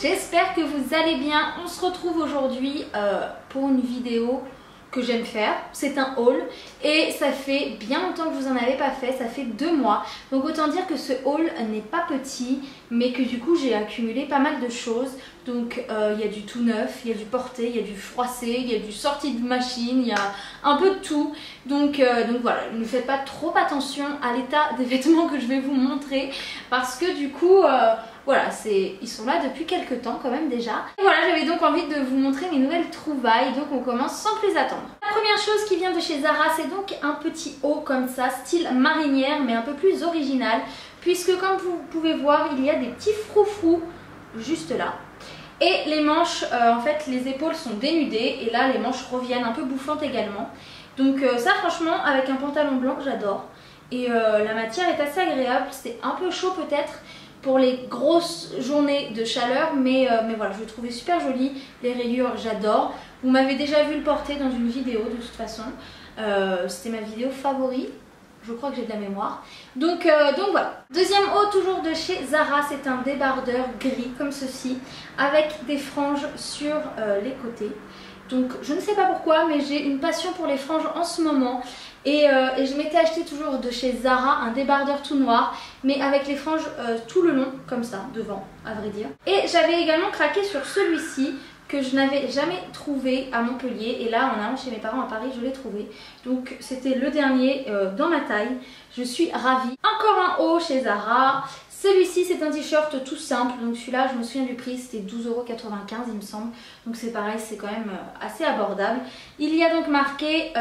j'espère que vous allez bien. On se retrouve aujourd'hui pour une vidéo que j'aime faire. C'est un haul et ça fait bien longtemps que je vous en avais pas fait, ça fait 2 mois. Donc autant dire que ce haul n'est pas petit, mais que du coup j'ai accumulé pas mal de choses. Donc il y a du tout neuf, il y a du porté, il y a du froissé, il y a du sorti de machine, il y a un peu de tout. Donc voilà, ne faites pas trop attention à l'état des vêtements que je vais vous montrer parce que du coup voilà, ils sont là depuis quelques temps quand même déjà. Et voilà, j'avais donc envie de vous montrer mes nouvelles trouvailles, donc on commence sans plus attendre. La première chose qui vient de chez Zara, c'est donc un petit haut comme ça, style marinière, mais un peu plus original, puisque comme vous pouvez voir, il y a des petits froufrous juste là. Et les manches, en fait, les épaules sont dénudées, et là, les manches reviennent un peu bouffantes également. Donc ça, franchement, avec un pantalon blanc, j'adore. Et la matière est assez agréable, c'est un peu chaud peut-être pour les grosses journées de chaleur, mais voilà, je le trouvais super joli. Les rayures, j'adore. Vous m'avez déjà vu le porter dans une vidéo de toute façon. C'était ma vidéo favorite. Je crois que j'ai de la mémoire. Donc voilà. Deuxième haut, toujours de chez Zara, c'est un débardeur gris comme ceci, avec des franges sur les côtés. Donc je ne sais pas pourquoi, mais j'ai une passion pour les franges en ce moment. Et je m'étais acheté toujours de chez Zara un débardeur tout noir, mais avec les franges tout le long, comme ça, devant, à vrai dire. Et j'avais également craqué sur celui-ci, que je n'avais jamais trouvé à Montpellier. Et là, en allant chez mes parents à Paris, je l'ai trouvé. Donc c'était le dernier dans ma taille. Je suis ravie. Encore un haut chez Zara. Celui-ci, c'est un t-shirt tout simple, donc celui-là, je me souviens du prix, c'était 12,95 € il me semble. Donc c'est pareil, c'est quand même assez abordable. Il y a donc marqué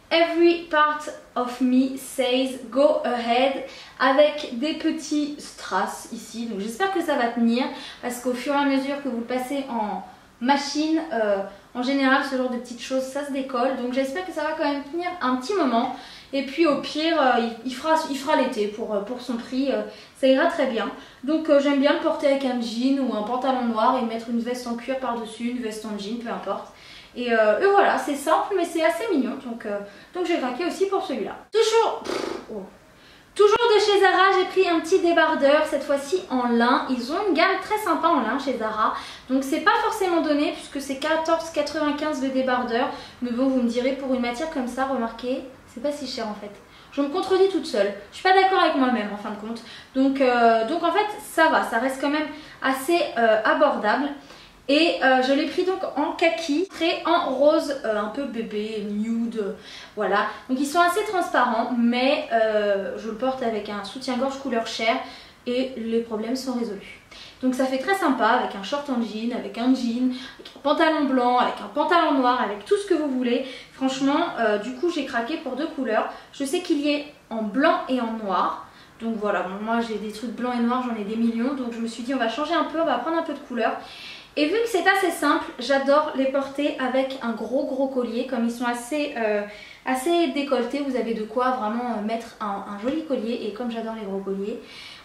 Every part of me says go ahead, avec des petits strass ici. Donc j'espère que ça va tenir, parce qu'au fur et à mesure que vous le passez en machine, en général, ce genre de petites choses, ça se décolle. Donc j'espère que ça va quand même tenir un petit moment. Et puis au pire, il fera l'été pour son prix, ça ira très bien. Donc j'aime bien le porter avec un jean ou un pantalon noir et mettre une veste en cuir par-dessus, une veste en jean, peu importe. Et voilà, c'est simple mais c'est assez mignon, donc j'ai craqué aussi pour celui-là. Toujours de chez Zara, j'ai pris un petit débardeur, cette fois-ci en lin. Ils ont une gamme très sympa en lin chez Zara. Donc c'est pas forcément donné puisque c'est 14,95 € le débardeur. Mais bon, vous me direz, pour une matière comme ça, remarquez, c'est pas si cher en fait. Je me contredis toute seule. Je suis pas d'accord avec moi-même en fin de compte. Donc en fait, ça va, ça reste quand même assez abordable. Et je l'ai pris donc en kaki, très en rose, un peu bébé, nude, voilà. Donc ils sont assez transparents, mais je le porte avec un soutien-gorge couleur chair et les problèmes sont résolus. Donc ça fait très sympa avec un short en jean, avec un jean, avec un pantalon blanc, avec un pantalon noir, avec tout ce que vous voulez. Franchement, du coup j'ai craqué pour 2 couleurs. Je sais qu'il y est en blanc et en noir. Donc voilà, bon, moi j'ai des trucs blancs et noirs, j'en ai des millions. Donc je me suis dit on va changer un peu, on va prendre un peu de couleur. Et vu que c'est assez simple, j'adore les porter avec un gros collier. Comme ils sont assez décolletés, vous avez de quoi vraiment mettre un joli collier. Et comme j'adore les gros colliers,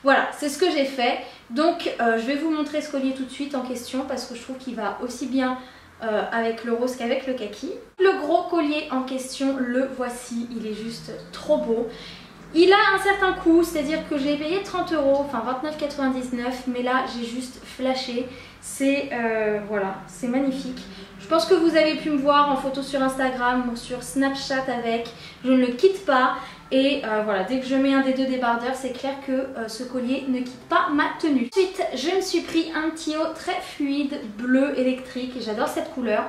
voilà, c'est ce que j'ai fait. Donc je vais vous montrer ce collier tout de suite en question parce que je trouve qu'il va aussi bien avec le rose qu'avec le kaki. Le gros collier en question, le voici, il est juste trop beau. Il a un certain coût, c'est-à-dire que j'ai payé 30 €, enfin 29,99 €, mais là j'ai juste flashé. C'est voilà, c'est magnifique. Je pense que vous avez pu me voir en photo sur Instagram ou sur Snapchat avec. Je ne le quitte pas. Et voilà, dès que je mets un des 2 débardeurs, c'est clair que ce collier ne quitte pas ma tenue. Ensuite, je me suis pris un petit haut très fluide, bleu électrique. J'adore cette couleur.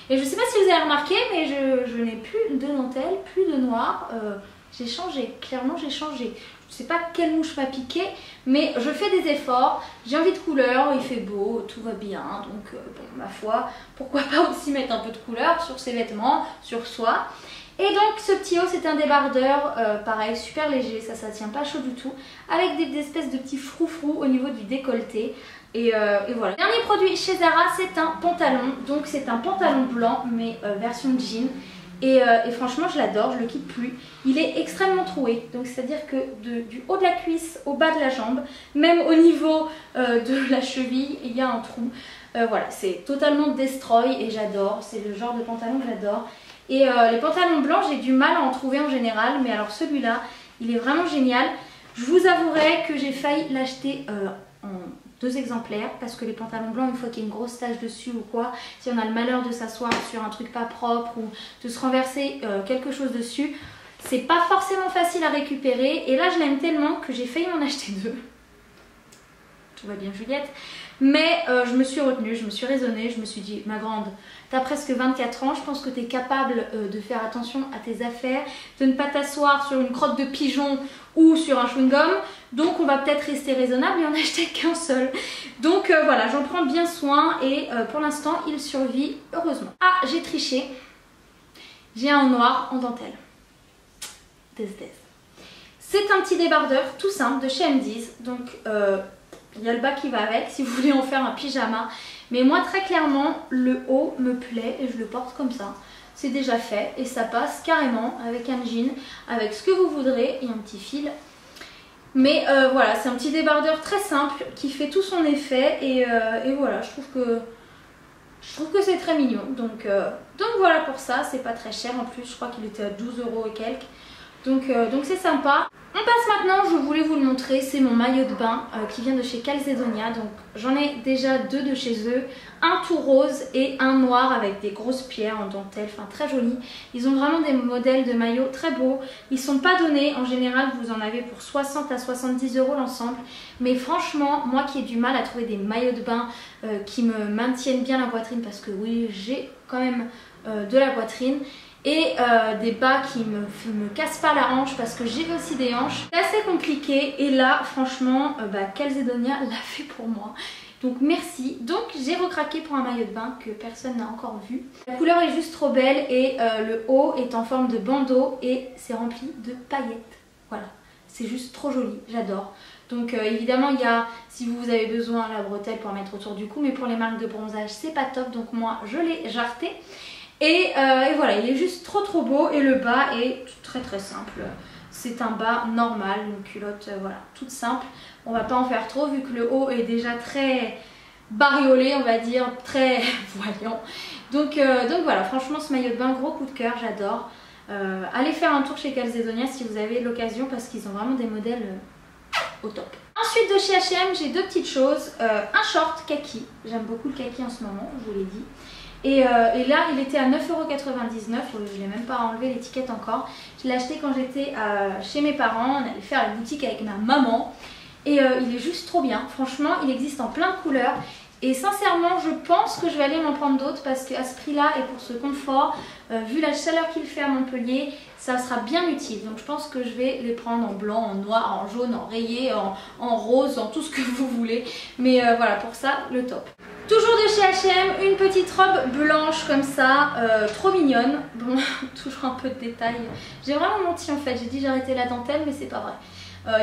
Et je ne sais pas si vous avez remarqué, mais je n'ai plus de dentelle, plus de noir. J'ai changé, clairement j'ai changé. Je ne sais pas quelle mouche m'a piqué, mais je fais des efforts. J'ai envie de couleur, il fait beau, tout va bien. Donc bon, ma foi, pourquoi pas aussi mettre un peu de couleur sur ses vêtements, sur soi. Et donc ce petit haut, c'est un débardeur, pareil, super léger, ça tient pas chaud du tout. Avec des espèces de petits froufrous au niveau du décolleté. Et voilà. Dernier produit chez Zara, c'est un pantalon. Donc c'est un pantalon blanc, mais version jean. Et franchement je l'adore, je le quitte plus. Il est extrêmement troué, donc c'est à dire que du haut de la cuisse au bas de la jambe, même au niveau de la cheville, il y a un trou. Voilà, c'est totalement destroy et j'adore, c'est le genre de pantalon que j'adore. Et les pantalons blancs, j'ai du mal à en trouver en général, mais alors celui-là, il est vraiment génial. Je vous avouerai que j'ai failli l'acheter en 2 exemplaires parce que les pantalons blancs, une fois qu'il y a une grosse tache dessus ou quoi, si on a le malheur de s'asseoir sur un truc pas propre ou de se renverser quelque chose dessus, c'est pas forcément facile à récupérer. Et là je l'aime tellement que j'ai failli m'en acheter 2. Tout va bien Juliette. Mais je me suis retenue, je me suis raisonnée, je me suis dit, ma grande, t'as presque 24 ans, je pense que t'es capable de faire attention à tes affaires, de ne pas t'asseoir sur une crotte de pigeon ou sur un chewing-gum, donc on va peut-être rester raisonnable et en acheter qu'un seul. Donc voilà, j'en prends bien soin et pour l'instant il survit heureusement. Ah, j'ai triché, j'ai un noir en dentelle. C'est un petit débardeur tout simple de chez MD's, donc il y a le bas qui va avec si vous voulez en faire un pyjama. Mais moi très clairement le haut me plaît et je le porte comme ça. C'est déjà fait et ça passe carrément avec un jean, avec ce que vous voudrez et un petit fil. Mais voilà, c'est un petit débardeur très simple qui fait tout son effet et voilà, je trouve que c'est très mignon. Donc voilà pour ça, c'est pas très cher en plus, je crois qu'il était à 12 € et quelques. Donc c'est sympa. On passe maintenant, je voulais vous le montrer, c'est mon maillot de bain qui vient de chez Calzedonia. Donc j'en ai déjà 2 de chez eux, un tout rose et un noir avec des grosses pierres en dentelle, enfin très joli. Ils ont vraiment des modèles de maillots très beaux. Ils sont pas donnés, en général vous en avez pour 60 à 70 € l'ensemble. Mais franchement, moi qui ai du mal à trouver des maillots de bain qui me maintiennent bien la poitrine, parce que oui, j'ai quand même de la poitrine, et des bas qui me cassent pas la hanche parce que j'ai aussi des hanches. C'est assez compliqué et là franchement Calzedonia l'a fait pour moi. Donc merci. Donc j'ai recraqué pour un maillot de bain que personne n'a encore vu. La couleur est juste trop belle et le haut est en forme de bandeau et c'est rempli de paillettes. Voilà, c'est juste trop joli, j'adore. Donc évidemment il y a, si vous avez besoin, la bretelle pour mettre autour du cou, mais pour les marques de bronzage c'est pas top, donc moi je l'ai jarté. Et voilà, il est juste trop beau et le bas est très simple. C'est un bas normal, une culotte voilà, toute simple. On va pas en faire trop vu que le haut est déjà très bariolé, on va dire, très voyant. Donc voilà, franchement ce maillot de bain, gros coup de cœur, j'adore. Allez faire un tour chez Calzedonia si vous avez l'occasion parce qu'ils ont vraiment des modèles au top. Ensuite de chez H&M, j'ai 2 petites choses. Un short kaki, j'aime beaucoup le kaki en ce moment, je vous l'ai dit. Et là il était à 9,99 €, je n'ai même pas enlevé l'étiquette encore. Je l'ai acheté quand j'étais chez mes parents, on allait faire la boutique avec ma maman. Et il est juste trop bien, franchement il existe en plein de couleurs. Et sincèrement je pense que je vais aller m'en prendre d'autres parce qu'à ce prix là et pour ce confort, vu la chaleur qu'il fait à Montpellier, ça sera bien utile. Donc je pense que je vais les prendre en blanc, en noir, en jaune, en rayé, en rose, en tout ce que vous voulez. Mais voilà, pour ça le top. Toujours de chez H&M, une petite robe blanche comme ça, trop mignonne. Bon, toujours un peu de détails. J'ai vraiment menti en fait, j'ai dit j'arrêtais la dentelle mais c'est pas vrai.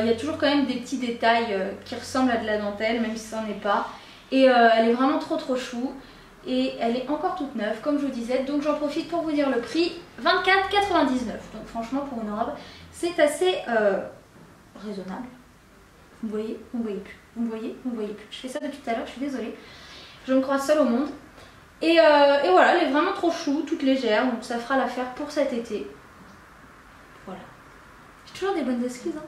Il y a toujours quand même des petits détails qui ressemblent à de la dentelle, même si ça n'en est pas. Et elle est vraiment trop chou. Et elle est encore toute neuve, comme je vous disais. Donc j'en profite pour vous dire le prix, 24,99 €. Donc franchement pour une robe, c'est assez raisonnable. Vous me voyez, vous me voyez plus. Vous me voyez, vous me voyez plus. Je fais ça depuis tout à l'heure, je suis désolée. Je me crois seule au monde. Et voilà, elle est vraiment trop chou, toute légère. Donc ça fera l'affaire pour cet été. Voilà. J'ai toujours des bonnes excuses, hein.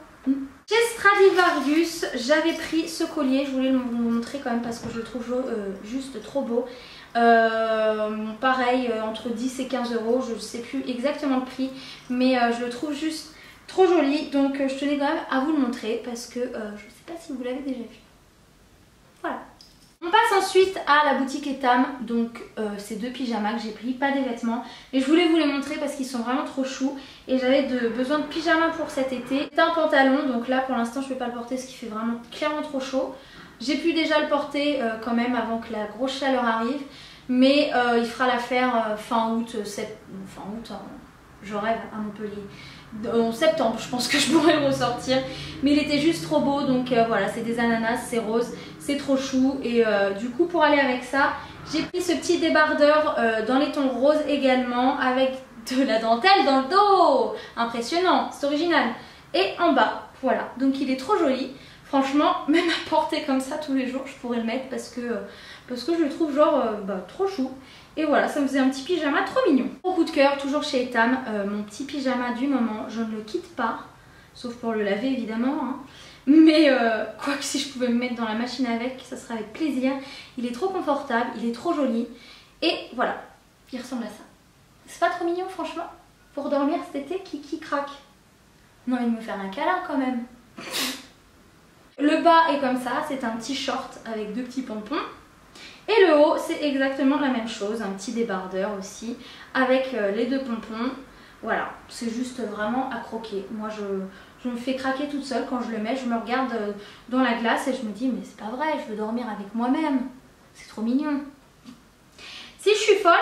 Chez Stradivarius, j'avais pris ce collier, je voulais vous le montrer quand même parce que je le trouve juste trop beau. Pareil, entre 10 et 15 €, je ne sais plus exactement le prix, mais je le trouve juste trop joli. Donc je tenais quand même à vous le montrer parce que je ne sais pas si vous l'avez déjà vu. Voilà. On passe ensuite à la boutique Etam, donc ces 2 pyjamas que j'ai pris, pas des vêtements, mais je voulais vous les montrer parce qu'ils sont vraiment trop choux et j'avais besoin de pyjamas pour cet été. C'est un pantalon, donc là pour l'instant je ne vais pas le porter parce qu'il fait vraiment clairement trop chaud. J'ai pu déjà le porter quand même avant que la grosse chaleur arrive, mais il fera l'affaire fin août, je rêve à Montpellier. En septembre je pense que je pourrais le ressortir, mais il était juste trop beau, donc voilà, c'est des ananas, c'est rose, c'est trop chou. Et du coup pour aller avec ça, j'ai pris ce petit débardeur dans les tons roses également, avec de la dentelle dans le dos, impressionnant, c'est original. Et en bas, voilà, donc il est trop joli. Franchement, même à porter comme ça tous les jours, je pourrais le mettre parce que je le trouve genre trop chou. Et voilà, ça me faisait un petit pyjama trop mignon. Gros coup de cœur, toujours chez Etam, mon petit pyjama du moment, je ne le quitte pas, sauf pour le laver évidemment, hein. Mais quoi que si je pouvais me mettre dans la machine avec, ça serait avec plaisir. Il est trop confortable, il est trop joli. Et voilà, il ressemble à ça. C'est pas trop mignon franchement? Pour dormir cet été, qui craque? Non, il me faire un câlin quand même. Le bas est comme ça, c'est un petit short avec 2 petits pompons. Et le haut, c'est exactement la même chose, un petit débardeur aussi, avec les 2 pompons. Voilà, c'est juste vraiment à croquer. Moi, je me fais craquer toute seule quand je le mets. Je me regarde dans la glace et je me dis, mais c'est pas vrai, je veux dormir avec moi-même. C'est trop mignon. Si je suis folle,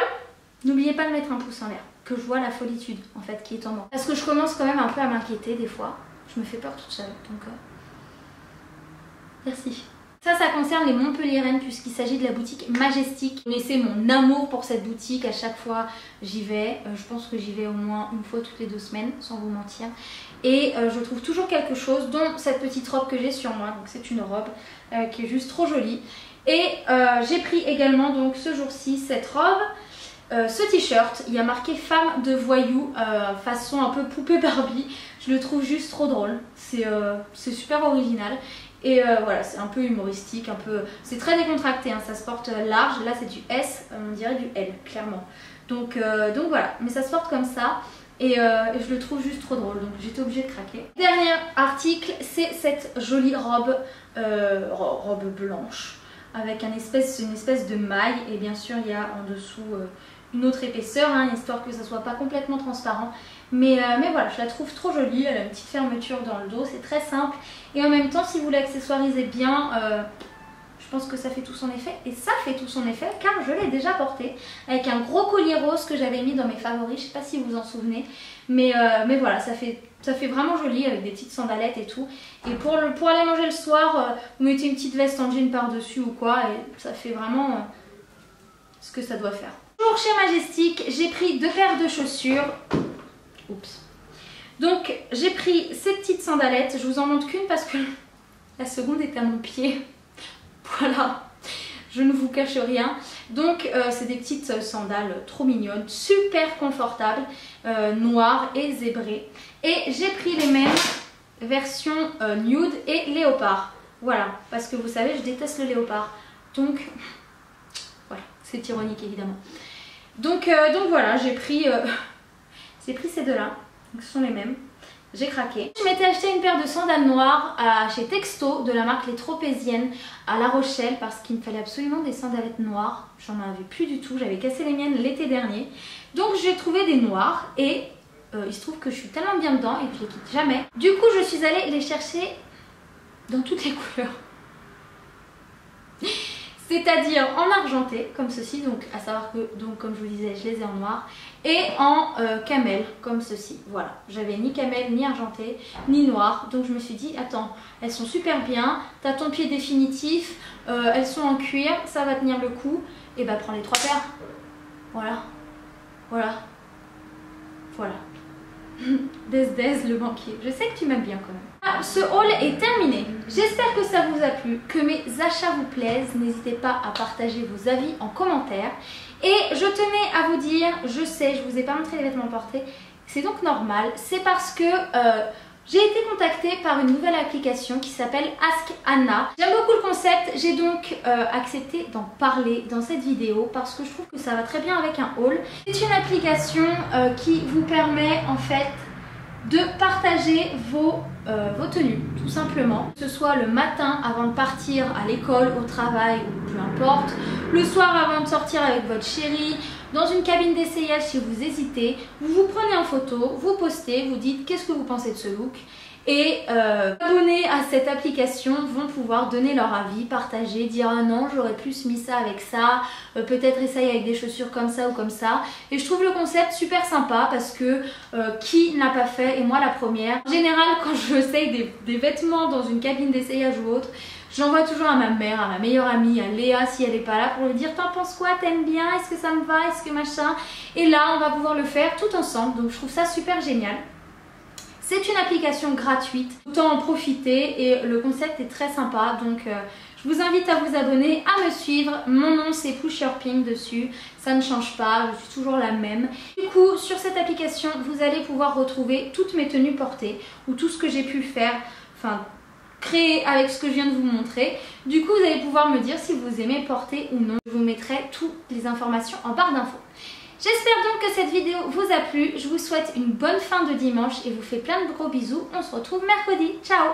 n'oubliez pas de mettre un pouce en l'air, que je vois la folitude en fait qui est en moi. Parce que je commence quand même un peu à m'inquiéter des fois. Je me fais peur toute seule, donc merci. Ça concerne les Montpelliéraines puisqu'il s'agit de la boutique Majestic. Vous connaissez mon amour pour cette boutique, à chaque fois j'y vais. Je pense que j'y vais au moins une fois toutes les 2 semaines, sans vous mentir. Et je trouve toujours quelque chose, dont cette petite robe que j'ai sur moi. Donc c'est une robe qui est juste trop jolie. Et j'ai pris également donc ce jour-ci cette robe. Ce t-shirt, il y a marqué femme de voyou, façon un peu poupée Barbie. Je le trouve juste trop drôle, c'est super original. Et voilà, c'est un peu humoristique, c'est très décontracté, hein, ça se porte large. Là c'est du S, on dirait du L, clairement. Donc voilà, mais ça se porte comme ça. Et je le trouve juste trop drôle, donc j'étais obligée de craquer. Dernier article, c'est cette jolie robe, robe blanche, avec une espèce de maille. Et bien sûr il y a en dessous une autre épaisseur, hein, histoire que ça soit pas complètement transparent. Mais voilà, je la trouve trop jolie, elle a une petite fermeture dans le dos, c'est très simple. Et en même temps, si vous l'accessoirisez bien, je pense que ça fait tout son effet. Et ça fait tout son effet car je l'ai déjà porté avec un gros collier rose que j'avais mis dans mes favoris, je sais pas si vous vous en souvenez. Mais voilà, ça fait vraiment joli avec des petites sandalettes et tout. Et pour aller manger le soir, vous mettez une petite veste en jean par-dessus ou quoi, et ça fait vraiment ce que ça doit faire. Toujours chez Majestic, j'ai pris 2 paires de chaussures. Oups. Donc j'ai pris ces petites sandalettes, je vous en montre qu'une parce que la seconde est à mon pied. Voilà, je ne vous cache rien. Donc c'est des petites sandales trop mignonnes, super confortables, noires et zébrées. Et j'ai pris les mêmes versions nude et léopard. Voilà, parce que vous savez, je déteste le léopard. Donc voilà, c'est ironique évidemment. Donc voilà, j'ai pris ces 2-là, donc ce sont les mêmes. J'ai craqué. Je m'étais acheté une paire de sandales noires chez Texto de la marque Les Tropéziennes à La Rochelle parce qu'il me fallait absolument des sandalettes noires. J'en avais plus du tout, j'avais cassé les miennes l'été dernier. Donc j'ai trouvé des noires et il se trouve que je suis tellement bien dedans et que je les quitte jamais. Du coup je suis allée les chercher dans toutes les couleurs. C'est-à-dire en argenté comme ceci, donc à savoir que donc comme je vous disais je les ai en noir, et en camel comme ceci. Voilà, j'avais ni camel ni argenté ni noir, donc je me suis dit attends, elles sont super bien, t'as ton pied définitif, elles sont en cuir, ça va tenir le coup, et bah prends les 3 paires. Voilà, voilà, voilà. Des le banquier, je sais que tu m'aimes bien quand même. Ah, ce haul est terminé, j'espère que ça vous a plu, que mes achats vous plaisent, n'hésitez pas à partager vos avis en commentaire. Et je tenais à vous dire, je sais, je vous ai pas montré les vêtements portés, c'est donc normal, c'est parce que j'ai été contactée par une nouvelle application qui s'appelle Ask Anna. J'aime beaucoup le concept, j'ai donc accepté d'en parler dans cette vidéo parce que je trouve que ça va très bien avec un haul. C'est une application qui vous permet en fait de partager vos tenues, tout simplement. Que ce soit le matin avant de partir à l'école, au travail ou peu importe, le soir avant de sortir avec votre chérie, dans une cabine d'essayage si vous hésitez, vous vous prenez en photo, vous postez, vous dites qu'est-ce que vous pensez de ce look. Et abonnés à cette application vont pouvoir donner leur avis, partager, dire ah non j'aurais plus mis ça avec ça, peut-être essayer avec des chaussures comme ça ou comme ça. Et je trouve le concept super sympa parce que qui n'a pas fait, et moi la première. En général quand j'essaye des vêtements dans une cabine d'essayage ou autre, j'envoie toujours à ma mère, à ma meilleure amie, à Léa si elle n'est pas là pour lui dire t'en penses quoi, t'aimes bien, est-ce que ça me va, est-ce que machin. Et là on va pouvoir le faire tout ensemble, donc je trouve ça super génial. C'est une application gratuite, autant en profiter et le concept est très sympa, donc je vous invite à vous abonner, à me suivre. Mon nom c'est Push Your Pink dessus, ça ne change pas, je suis toujours la même. Du coup sur cette application vous allez pouvoir retrouver toutes mes tenues portées ou tout ce que j'ai pu faire, enfin créer avec ce que je viens de vous montrer. Du coup, vous allez pouvoir me dire si vous aimez porter ou non. Je vous mettrai toutes les informations en barre d'infos. J'espère donc que cette vidéo vous a plu. Je vous souhaite une bonne fin de dimanche et vous fais plein de gros bisous. On se retrouve mercredi. Ciao!